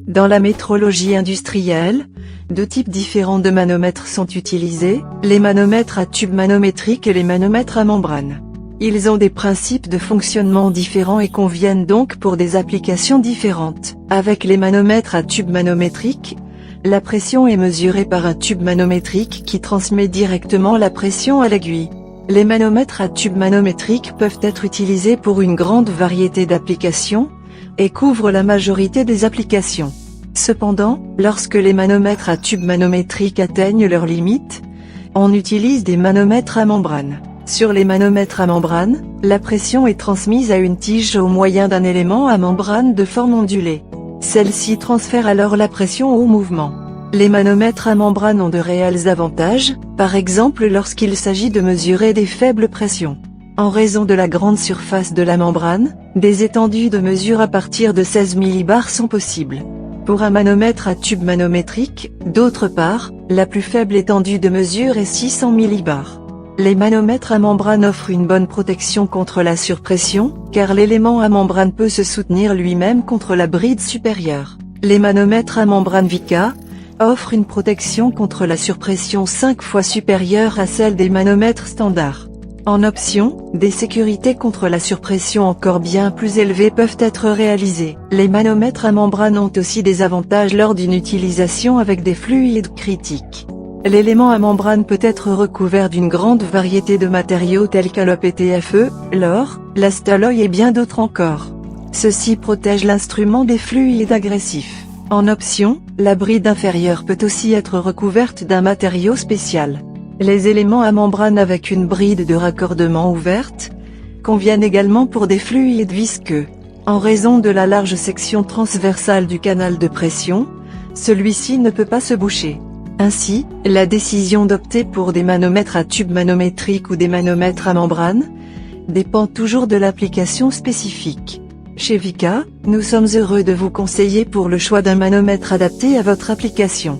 Dans la métrologie industrielle, deux types différents de manomètres sont utilisés, les manomètres à tube manométrique et les manomètres à membrane. Ils ont des principes de fonctionnement différents et conviennent donc pour des applications différentes. Avec les manomètres à tube manométrique, la pression est mesurée par un tube manométrique qui transmet directement la pression à l'aiguille. Les manomètres à tube manométrique peuvent être utilisés pour une grande variété d'applications, et couvrent la majorité des applications. Cependant, lorsque les manomètres à tube manométrique atteignent leurs limites, on utilise des manomètres à membrane. Sur les manomètres à membrane, la pression est transmise à une tige au moyen d'un élément à membrane de forme ondulée. Celle-ci transfère alors la pression au mouvement. Les manomètres à membrane ont de réels avantages, par exemple lorsqu'il s'agit de mesurer des faibles pressions. En raison de la grande surface de la membrane, des étendues de mesure à partir de 16 millibars sont possibles. Pour un manomètre à tube manométrique, d'autre part, la plus faible étendue de mesure est 600 millibars. Les manomètres à membrane offrent une bonne protection contre la surpression, car l'élément à membrane peut se soutenir lui-même contre la bride supérieure. Les manomètres à membrane Vica offrent une protection contre la surpression 5 fois supérieure à celle des manomètres standards. En option, des sécurités contre la surpression encore bien plus élevées peuvent être réalisées. Les manomètres à membrane ont aussi des avantages lors d'une utilisation avec des fluides critiques. L'élément à membrane peut être recouvert d'une grande variété de matériaux tels que le PTFE, l'or, l'astaloy et bien d'autres encore. Ceci protège l'instrument des fluides agressifs. En option, la bride inférieure peut aussi être recouverte d'un matériau spécial. Les éléments à membrane avec une bride de raccordement ouverte conviennent également pour des fluides visqueux. En raison de la large section transversale du canal de pression, celui-ci ne peut pas se boucher. Ainsi, la décision d'opter pour des manomètres à tube manométrique ou des manomètres à membrane dépend toujours de l'application spécifique. Chez Vica, nous sommes heureux de vous conseiller pour le choix d'un manomètre adapté à votre application.